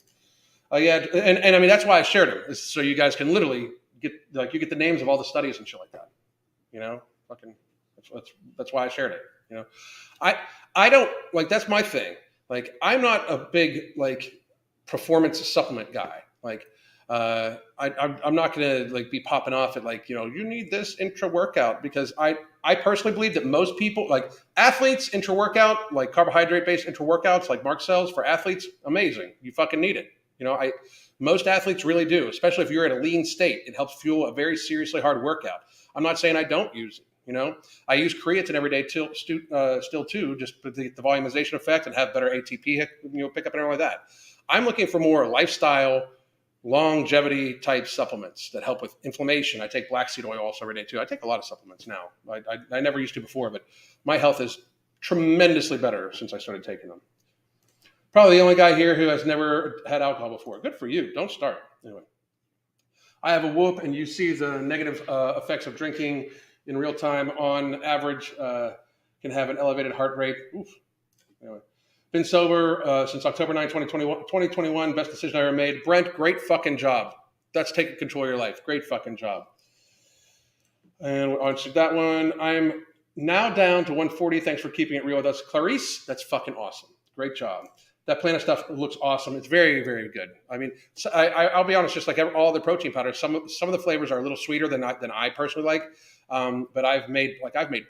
Yeah, and I mean, that's why I shared them, is so you guys can literally you get the names of all the studies and shit like that. You know, fucking that's why I shared it. You know, I don't like, that's my thing. Like, I'm not a big like performance supplement guy. Like, I'm not going to like be popping off at like, you need this intra workout, because I personally believe that most people, like athletes, intra workout, like carbohydrate based intra workouts, like Mark sells for athletes, amazing. You fucking need it. Most athletes really do, especially if you're in a lean state. It helps fuel a very seriously hard workout. I'm not saying I don't use it. I use creatine every day still too, just to get the volumization effect and have better ATP pickup and everything like that. I'm looking for more lifestyle, longevity type supplements that help with inflammation. I take black seed oil also every day too. I take a lot of supplements now. I never used to before, but my health is tremendously better since I started taking them. Probably the only guy here who has never had alcohol before. Good for you. Don't start. Anyway, I have a whoop, and you see the negative effects of drinking in real time. On average, can have an elevated heart rate. Oof. Anyway, been sober since October 9, 2021. Best decision I ever made. Brent, great fucking job. That's taking control of your life. Great fucking job. And we'll answer that one. I'm now down to 140. Thanks for keeping it real with us. Clarice, that's fucking awesome. Great job. That Planet stuff looks awesome. It's very, very good. I mean, I'll be honest, just like all the protein powders, some of the flavors are a little sweeter than I personally like. But I've made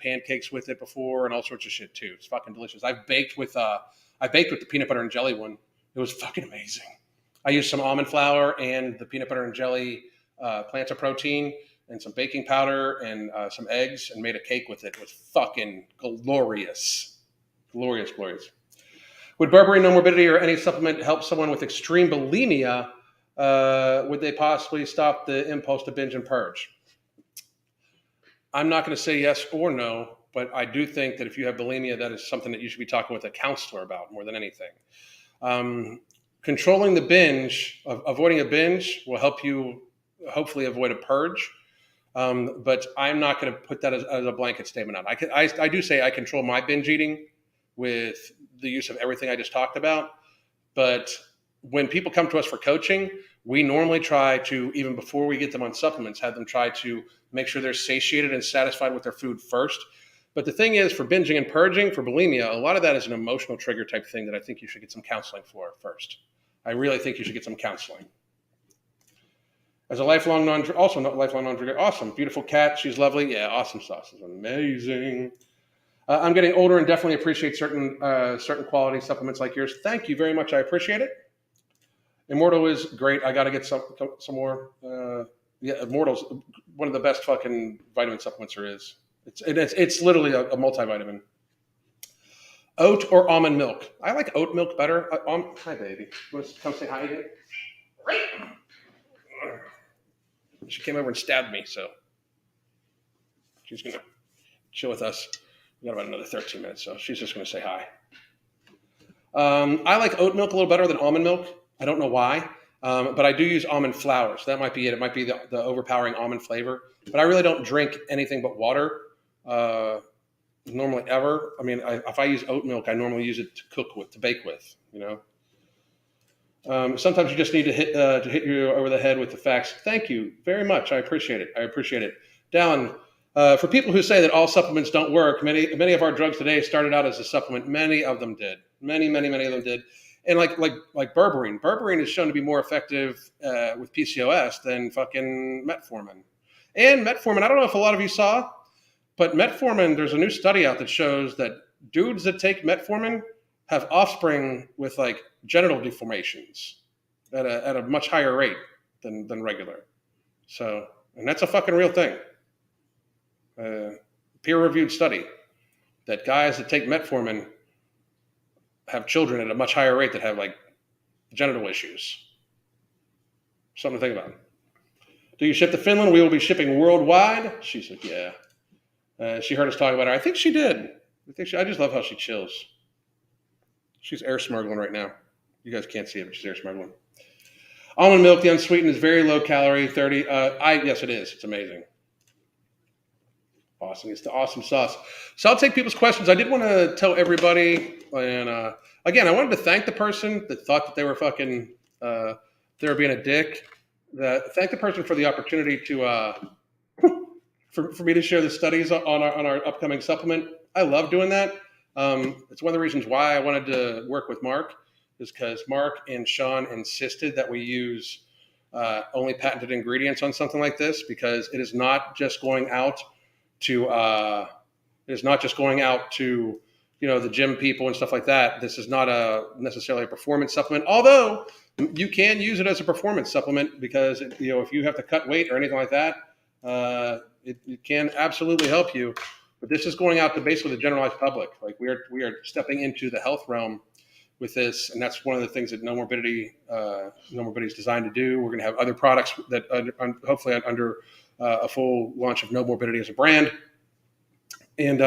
pancakes with it before and all sorts of shit too. It's fucking delicious. I baked with the peanut butter and jelly one. It was fucking amazing. I used some almond flour and the peanut butter and jelly plants of protein and some baking powder and some eggs and made a cake with it. It was fucking glorious. Glorious, glorious. Would berberine, no morbidity, or any supplement help someone with extreme bulimia? Would they possibly stop the impulse to binge and purge? I'm not going to say yes or no, but I do think that if you have bulimia, that is something that you should be talking with a counselor about more than anything. Controlling the binge, avoiding a binge, will help you hopefully avoid a purge. But I'm not going to put that as a blanket statement on. I do say I control my binge eating with the use of everything I just talked about. But when people come to us for coaching, we normally try to, even before we get them on supplements, have them try to make sure they're satiated and satisfied with their food first. But the thing is, for binging and purging, for bulimia, a lot of that is an emotional trigger type thing that I think you should get some counseling for first. I really think you should get some counseling. As a lifelong non-drinker, awesome, beautiful cat, she's lovely. Yeah, awesome sauce is amazing. I'm getting older and definitely appreciate certain quality supplements like yours. Thank you very much. I appreciate it. Immortal is great. I got to get some more. Immortal's one of the best fucking vitamin supplements there is. It's literally a multivitamin. Oat or almond milk? I like oat milk better. Hi, baby. You want to come say hi again? She came over and stabbed me, so she's going to chill with us. We got about another 13 minutes, so she's just going to say hi. I like oat milk a little better than almond milk. I don't know why, but I do use almond flour, so that might be it. It might be the overpowering almond flavor. But I really don't drink anything but water normally ever. I mean, if I use oat milk, I normally use it to bake with. Sometimes you just need to hit you over the head with the facts. Thank you very much. I appreciate it. Dallin, for people who say that all supplements don't work, many of our drugs today started out as a supplement. Many of them did. Many of them did. And like berberine. Berberine is shown to be more effective with PCOS than fucking metformin. And metformin, I don't know if a lot of you saw, but metformin, there's a new study out that shows that dudes that take metformin have offspring with like genital deformations at a much higher rate than regular. So, and that's a fucking real thing. Peer-reviewed study that guys that take metformin have children at a much higher rate that have like genital issues. Something to think about. Do you ship to Finland? We will be shipping worldwide. She said, yeah. She heard us talk about her. I think she did. I just love how she chills. She's air smuggling right now. You guys can't see it, but she's air smuggling. Almond milk, the unsweetened, is very low calorie, 30. Yes, it is. It's amazing. Awesome. It's the awesome sauce. So I'll take people's questions. I did want to tell everybody, and again, I wanted to thank the person that thought that they were fucking, they were being a dick. thank the person for the opportunity to for me to share the studies on our upcoming supplement. I love doing that. It's one of the reasons why I wanted to work with Mark, is because Mark and Sean insisted that we use only patented ingredients on something like this, because it is not just going out to the gym people and stuff like that. This is not necessarily a performance supplement, although you can use it as a performance supplement, because if you have to cut weight or anything like that, it can absolutely help you. But this is going out to basically the generalized public. Like we are stepping into the health realm with this, and that's one of the things that No Morbidity is designed to do. We're going to have other products that hopefully under a full launch of No Morbidity as a brand, and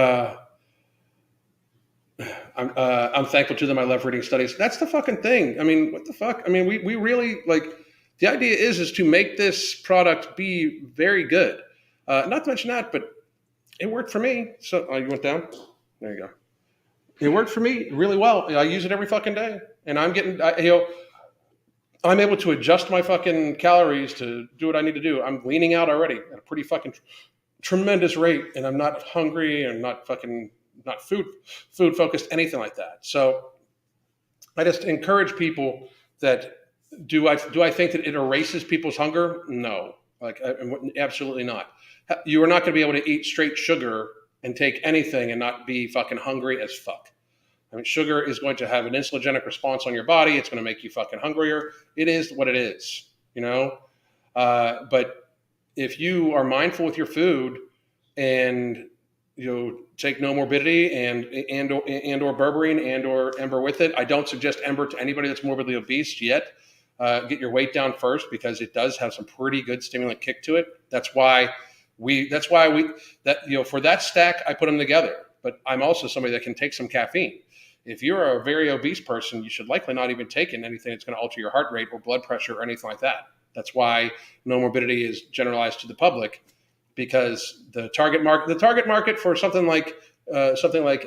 I'm thankful to them. I love reading studies. That's the fucking thing. I mean, what the fuck? I mean, we really like. The idea is to make this product be very good. Not to mention that, but it worked for me. So you went down. There you go. It worked for me really well. I use it every fucking day, and I'm able to adjust my fucking calories to do what I need to do. I'm leaning out already at a pretty fucking tremendous rate, and I'm not hungry and not food focused, anything like that. So I just encourage people that do I think that it erases people's hunger? No, absolutely not. You are not going to be able to eat straight sugar and take anything and not be fucking hungry as fuck. I mean, sugar is going to have an insulinogenic response on your body. It's going to make you fucking hungrier. It is what it is, But if you are mindful with your food and take No Morbidity and or berberine and or Ember with it. I don't suggest Ember to anybody that's morbidly obese yet. Get your weight down first, because it does have some pretty good stimulant kick to it. That's why for that stack I put them together. But I'm also somebody that can take some caffeine. If you're a very obese person, you should likely not even take in anything that's going to alter your heart rate or blood pressure or anything like that. That's why No Morbidity is generalized to the public, because the target market for something like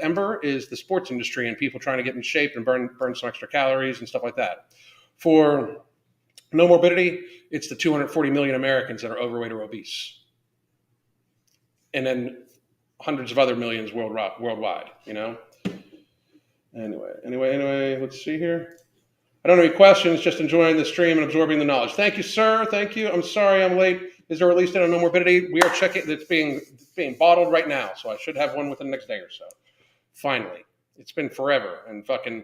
Ember is the sports industry and people trying to get in shape and burn some extra calories and stuff like that. For No Morbidity, it's the 240 million Americans that are overweight or obese, and then hundreds of other millions worldwide. Anyway, let's see here. I don't have any questions, just enjoying the stream and absorbing the knowledge. Thank you, sir. Thank you. I'm sorry I'm late. Is there a release date on No Morbidity? We are checking. It's being bottled right now, so I should have one within the next day or so. Finally. It's been forever, and fucking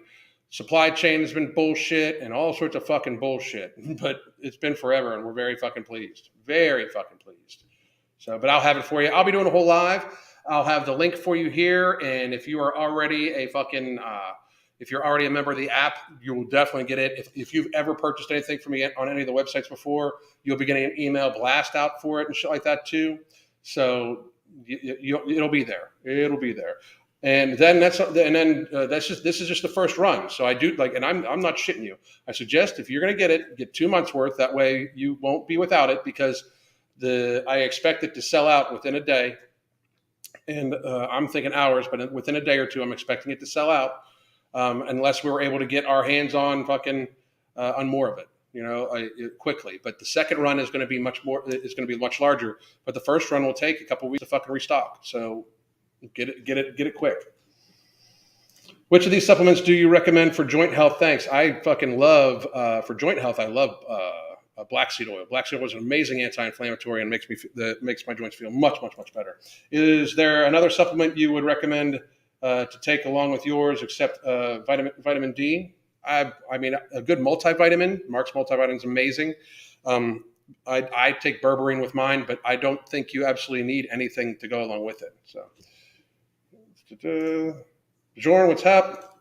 supply chain has been bullshit and all sorts of fucking bullshit, but it's been forever, and we're very fucking pleased. Very fucking pleased. So, but I'll have it for you. I'll be doing a whole live. I'll have the link for you here, and if you are already if you're already a member of the app, you will definitely get it. If you've ever purchased anything from me on any of the websites before, you'll be getting an email blast out for it and shit like that too. So it'll be there. It'll be there. And then this is just the first run. So I do and I'm not shitting you. I suggest if you're going to get it, get 2 months worth. That way you won't be without it, because I expect it to sell out within a day. And I'm thinking hours, but within a day or two, I'm expecting it to sell out. Unless we were able to get our hands on on more of it, quickly. But the second run is going to be much more. It's going to be much larger. But the first run will take a couple of weeks to fucking restock. So get it quick. Which of these supplements do you recommend for joint health? Thanks. I fucking love for joint health. I love black seed oil. Black seed oil is an amazing anti-inflammatory and makes my joints feel much better. Is there another supplement you would recommend to take along with yours, except vitamin D? I mean, a good multivitamin. Mark's multivitamin is amazing. I take berberine with mine, but I don't think you absolutely need anything to go along with it. So, Jorn, what's up?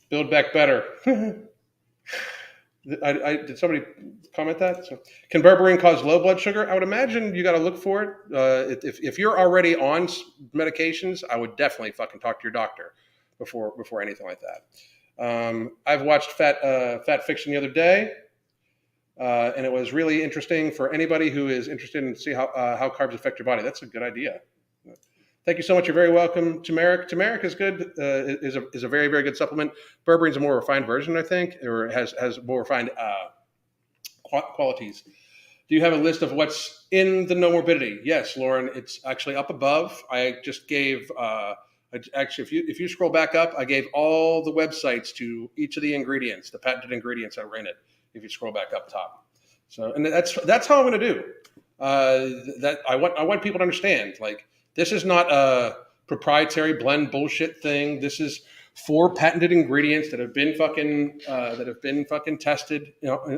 Build back better. Did somebody comment that? So, can berberine cause low blood sugar? I would imagine you got to look for it. If you're already on medications, I would definitely fucking talk to your doctor before anything like that. I've watched Fat Fiction the other day, and it was really interesting for anybody who is interested in see how carbs affect your body. That's a good idea. Thank you so much. You're very welcome. Turmeric is good. Is a very, very good supplement. Berberine's a more refined version, I think, or has more refined qualities. Do you have a list of what's in the No Morbidity? Yes, Lauren, it's actually up above. I just gave, actually, if you scroll back up, I gave all the websites to each of the ingredients, the patented ingredients that were in it. If you scroll back up top, so and that's how I'm going to do. That I want people to understand. Like, this is not a proprietary blend bullshit thing. This is 4 patented ingredients that have been fucking tested,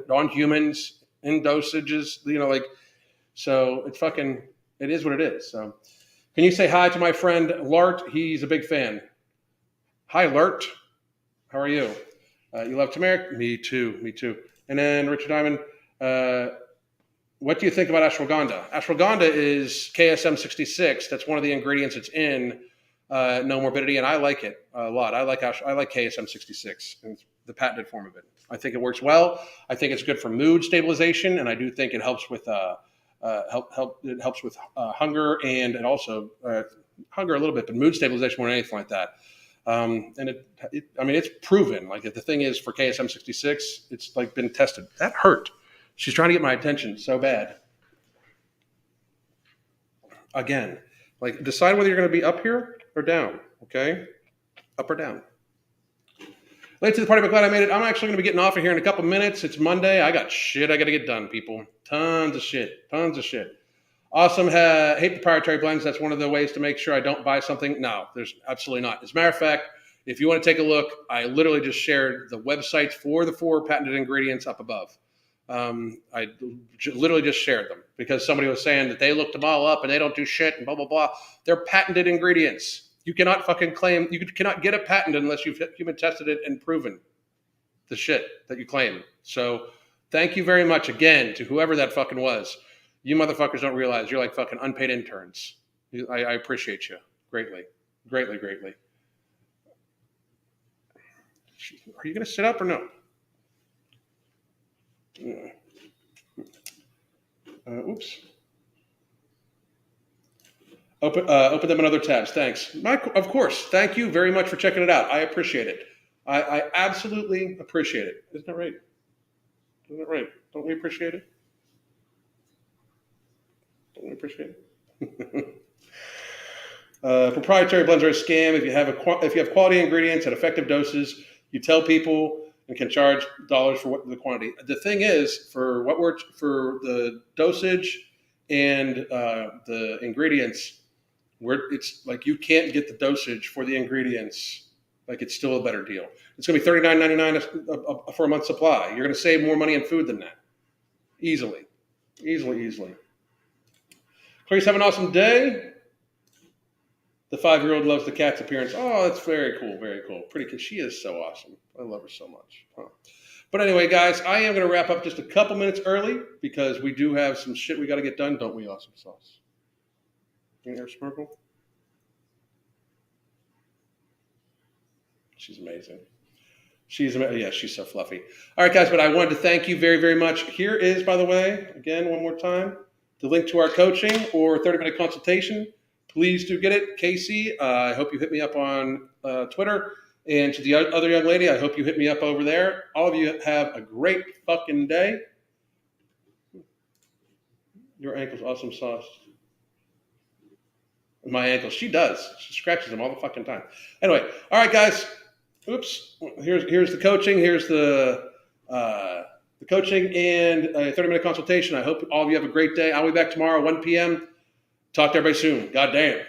on humans in dosages, like, so it is what it is. So, can you say hi to my friend Lart? He's a big fan. Hi, Lart. How are you? You love turmeric? Me too. And then Richard Diamond, what do you think about ashwagandha? Ashwagandha is KSM 66. That's one of the ingredients that's in No Morbidity, and I like it a lot. I like KSM 66, and the patented form of it. I think it works well. I think it's good for mood stabilization, and I do think it helps with hunger, and it also hunger a little bit, but mood stabilization more than anything like that. And it's proven. Like, if the thing is for KSM 66, it's like been tested. That hurt. She's trying to get my attention so bad. Again, like, decide whether you're going to be up here or down. Okay, up or down. Late to the party, but glad I made it. I'm actually going to be getting off of here in a couple minutes. It's Monday. I got shit I got to get done, people. Tons of shit. Awesome. Hate proprietary blends. That's one of the ways to make sure I don't buy something. No, there's absolutely not. As a matter of fact, if you want to take a look, I literally just shared the websites for the 4 patented ingredients up above. I literally just shared them because somebody was saying that they looked them all up and they don't do shit and blah, blah, blah. They're patented ingredients. You cannot fucking claim, you cannot get a patent unless you've human tested it and proven the shit that you claim. So thank you very much again to whoever that fucking was. You motherfuckers don't realize you're like fucking unpaid interns. I appreciate you greatly. Are you going to sit up or no? Oops. Open them in other tabs. Thanks. Mike, of course. Thank you very much for checking it out. I appreciate it. I absolutely appreciate it. Isn't that right? Don't we appreciate it? Proprietary blends are a scam. If you have quality ingredients at effective doses, you tell people and can charge dollars for the quantity. The thing is, for the dosage and the ingredients, it's like you can't get the dosage for the ingredients. Like, it's still a better deal. It's going to be $39.99 for a month's supply. You're going to save more money in food than that. Easily. Clarice, have an awesome day. The 5-year-old loves the cat's appearance. Oh, that's very cool. Pretty kid. She is so awesome. I love her so much. Huh. But anyway, guys, I am going to wrap up just a couple minutes early because we do have some shit we got to get done, don't we, Awesome Sauce? In there, Smirkle? She's amazing. She's so fluffy. All right, guys, but I wanted to thank you very, very much. Here is, by the way, again, one more time, the link to our coaching or 30-minute consultation. Please do get it. Casey, I hope you hit me up on Twitter. And to the other young lady, I hope you hit me up over there. All of you have a great fucking day. Your ankle's Awesome Sauce. My ankles. She does. She scratches them all the fucking time. Anyway, all right, guys. Oops. Here's the coaching. Here's the coaching and a 30-minute consultation. I hope all of you have a great day. I'll be back tomorrow, 1 p.m. Talk to everybody soon. God damn.